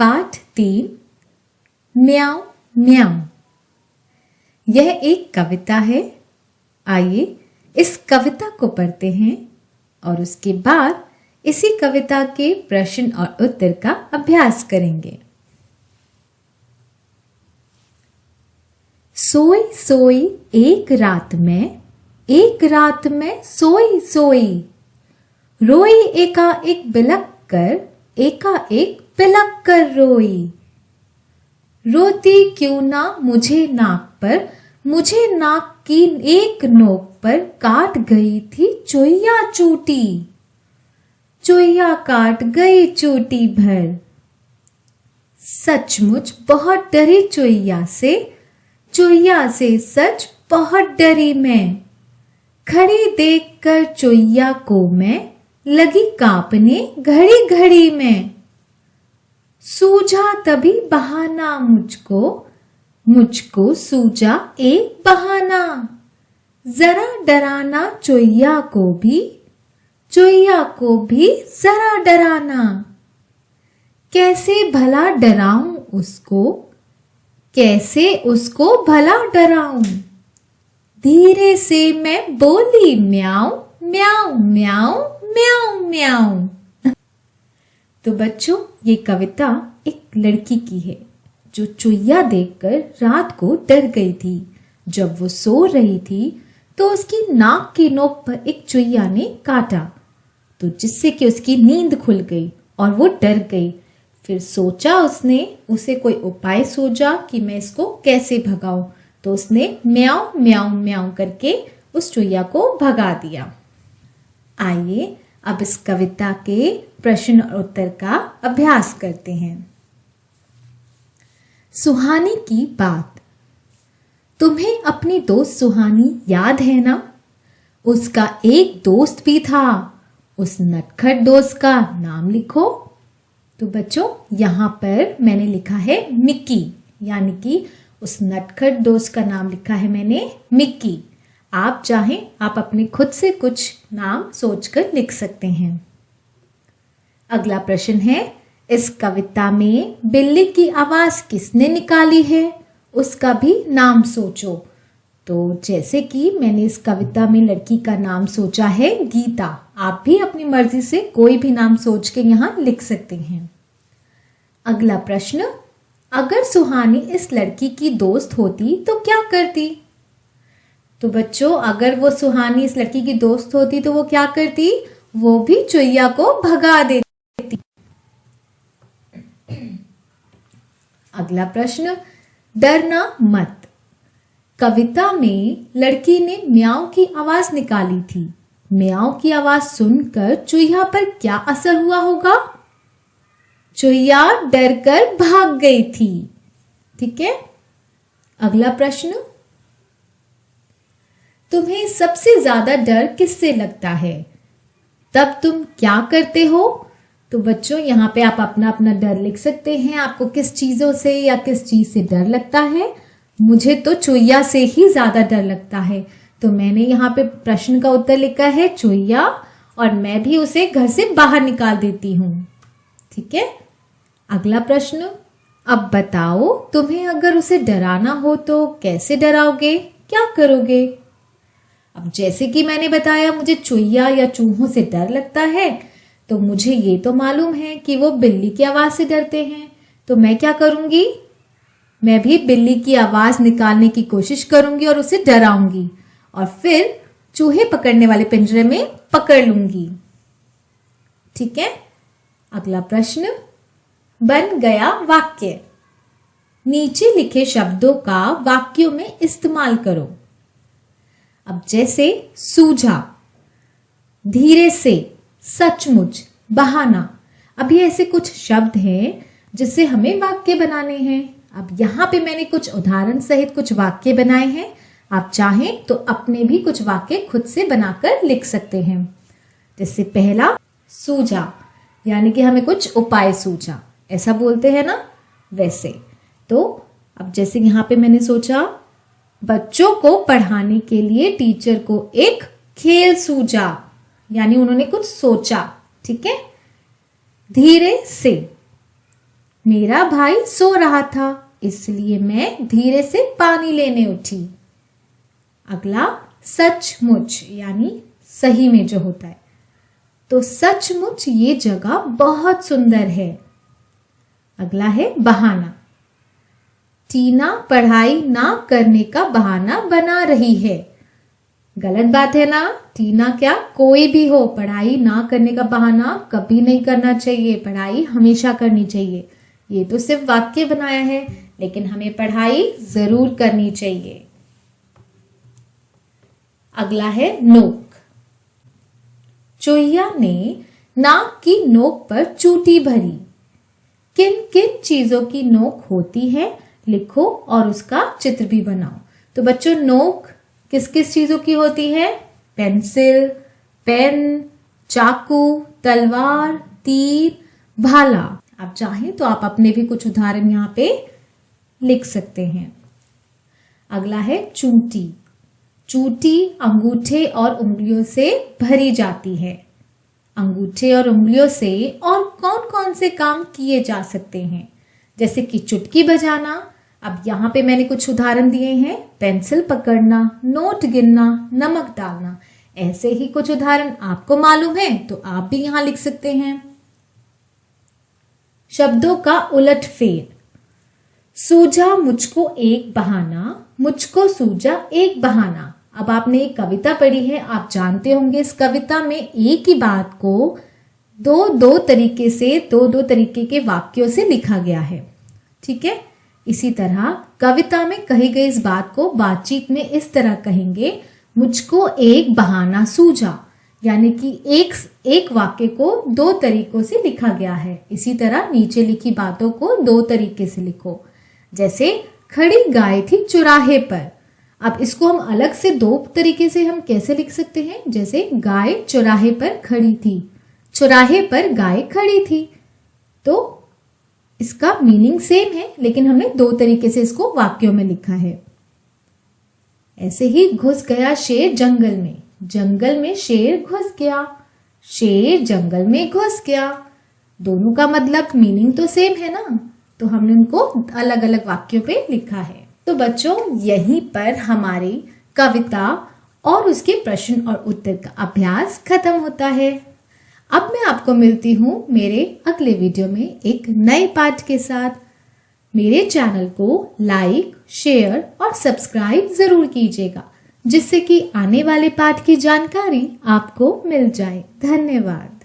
पाठ 3 म्याऊं म्याऊं। यह एक कविता है। आइए इस कविता को पढ़ते हैं और उसके बाद इसी कविता के प्रश्न और उत्तर का अभ्यास करेंगे। सोई सोई एक रात में सोई सोई, रोई एकाएक बिलक कर रोई। रोती क्यों ना मुझे नाक की एक नोक पर काट गई थी चोइया चूटी। चोइया काट गई चूटी भर। सचमुच बहुत डरी चोइया से सच बहुत डरी मैं। खड़ी देखकर चोइया को मैं लगी कांपने घड़ी घड़ी में। सूझा तभी बहाना मुझको सूझा एक बहाना। जरा डराना चोइया को भी जरा डराना। कैसे उसको भला डराऊं। धीरे से मैं बोली म्याऊं म्याऊं म्याऊं म्याऊं म्याऊं। तो बच्चों, ये कविता एक लड़की की है जो चुईया देखकर रात को डर गई थी। जब वो सो रही थी तो उसकी नाक की नोक पर एक चुईया ने काटा, तो जिससे कि उसकी नींद खुल गई और वो डर गई। फिर सोचा उसे कोई उपाय सूझा कि मैं इसको कैसे भगाऊं, तो उसने म्याऊं म्याऊं म्याऊं करके उस चुईया को भगा दिया। आइए अब इस कविता के प्रश्न और उत्तर का अभ्यास करते हैं। सुहानी की बात। तुम्हें अपनी दोस्त सुहानी याद है ना? उसका एक दोस्त भी था। उस नटखट दोस्त का नाम लिखो। तो बच्चों, यहाँ पर मैंने लिखा है मिक्की, यानी कि उस नटखट दोस्त का नाम लिखा है मैंने मिक्की। आप चाहें आप अपने खुद से कुछ नाम सोचकर लिख सकते हैं। अगला प्रश्न है, इस कविता में बिल्ली की आवाज किसने निकाली है? उसका भी नाम सोचो। तो जैसे कि मैंने इस कविता में लड़की का नाम सोचा है गीता, आप भी अपनी मर्जी से कोई भी नाम सोच के यहाँ लिख सकते हैं। अगला प्रश्न, अगर सुहानी इस लड़की की दोस्त होती तो क्या करती? तो बच्चों, अगर वो सुहानी इस लड़की की दोस्त होती तो वो क्या करती? वो भी चुईया को भगा देती। अगला प्रश्न, डरना मत। कविता में लड़की ने म्याऊं की आवाज निकाली थी। म्याऊं की आवाज सुनकर चुईया पर क्या असर हुआ होगा? चुईया डरकर भाग गई थी। ठीक है। अगला प्रश्न, तुम्हें सबसे ज्यादा डर किससे लगता है? तब तुम क्या करते हो? तो बच्चों, यहाँ पे आप अपना अपना डर लिख सकते हैं। आपको किस चीजों से या किस चीज से डर लगता है? मुझे तो चुईया से ही ज्यादा डर लगता है, तो मैंने यहाँ पे प्रश्न का उत्तर लिखा है चुईया, और मैं भी उसे घर से बाहर निकाल देती हूँ। ठीक है। अगला प्रश्न, अब बताओ, तुम्हें अगर उसे डराना हो तो कैसे डराओगे, क्या करोगे? अब जैसे कि मैंने बताया, मुझे चुईया या चूहों से डर लगता है, तो मुझे ये तो मालूम है कि वो बिल्ली की आवाज से डरते हैं। तो मैं क्या करूंगी? मैं भी बिल्ली की आवाज निकालने की कोशिश करूंगी और उसे डराऊंगी, और फिर चूहे पकड़ने वाले पिंजरे में पकड़ लूंगी। ठीक है। अगला प्रश्न, बन गया वाक्य। नीचे लिखे शब्दों का वाक्यों में इस्तेमाल करो। अब जैसे सूझा, धीरे से, सचमुच, बहाना। अब ये ऐसे कुछ शब्द हैं जिससे हमें वाक्य बनाने हैं। अब यहाँ पे मैंने कुछ उदाहरण सहित कुछ वाक्य बनाए हैं। आप चाहें तो अपने भी कुछ वाक्य खुद से बनाकर लिख सकते हैं। जैसे पहला, सूझा, यानी कि हमें कुछ उपाय सूझा, ऐसा बोलते हैं ना, वैसे। तो अब जैसे यहाँ पे मैंने सोचा, बच्चों को पढ़ाने के लिए टीचर को एक खेल सूझा, यानी उन्होंने कुछ सोचा। ठीक है। धीरे से, मेरा भाई सो रहा था, इसलिए मैं धीरे से पानी लेने उठी। अगला सचमुच यानी सही में जो होता है, तो सचमुच ये जगह बहुत सुंदर है। अगला है बहाना। टीना पढ़ाई ना करने का बहाना बना रही है। गलत बात है ना। टीना क्या, कोई भी हो, पढ़ाई ना करने का बहाना कभी नहीं करना चाहिए। पढ़ाई हमेशा करनी चाहिए। ये तो सिर्फ वाक्य बनाया है, लेकिन हमें पढ़ाई जरूर करनी चाहिए। अगला है नोक। चुहिया ने नाक की नोक पर चूटी भरी। किन किन चीजों की नोक होती है लिखो और उसका चित्र भी बनाओ। तो बच्चों, नोक किस किस चीजों की होती है? पेंसिल, पेन, चाकू, तलवार, तीर, भाला। आप चाहें तो आप अपने भी कुछ उदाहरण यहाँ पे लिख सकते हैं। अगला है चूंटी। चूंटी अंगूठे और उंगलियों से भरी जाती है। अंगूठे और उंगलियों से और कौन कौन से काम किए जा सकते हैं? जैसे कि चुटकी बजाना। अब यहाँ पे मैंने कुछ उदाहरण दिए हैं। पेंसिल पकड़ना, नोट गिनना, नमक डालना। ऐसे ही कुछ उदाहरण आपको मालूम है तो आप भी यहाँ लिख सकते हैं। शब्दों का उलटफेर। सूझा मुझको एक बहाना, मुझको सूझा एक बहाना। अब आपने एक कविता पढ़ी है, आप जानते होंगे इस कविता में एक ही बात को दो तरीके से दो तरीके के वाक्यों से लिखा गया है। ठीक है, इसी तरह कविता में कही गई इस बात को बातचीत में इस तरह कहेंगे, मुझको एक बहाना सूझा, यानी कि एक वाक्य को दो तरीकों से लिखा गया है। इसी तरह नीचे लिखी बातों को दो तरीके से लिखो। जैसे खड़ी गाय थी चौराहे पर। अब इसको हम अलग से दो तरीके से हम कैसे लिख सकते हैं? जैसे गाय चौराहे पर खड़ी थी, चौराहे पर गाय खड़ी थी। तो इसका मीनिंग सेम है, लेकिन हमने दो तरीके से इसको वाक्यों में लिखा है। ऐसे ही घुस गया शेर जंगल में। जंगल में शेर घुस गया, शेर जंगल में घुस गया। दोनों का मतलब मीनिंग तो सेम है ना, तो हमने उनको अलग अलग वाक्यों पे लिखा है। तो बच्चों, यहीं पर हमारी कविता और उसके प्रश्न और उत्तर का अभ्यास खत्म होता है। अब मैं आपको मिलती हूँ मेरे अगले वीडियो में एक नए पाठ के साथ। मेरे चैनल को लाइक, शेयर और सब्सक्राइब जरूर कीजिएगा, जिससे कि आने वाले पाठ की जानकारी आपको मिल जाए। धन्यवाद।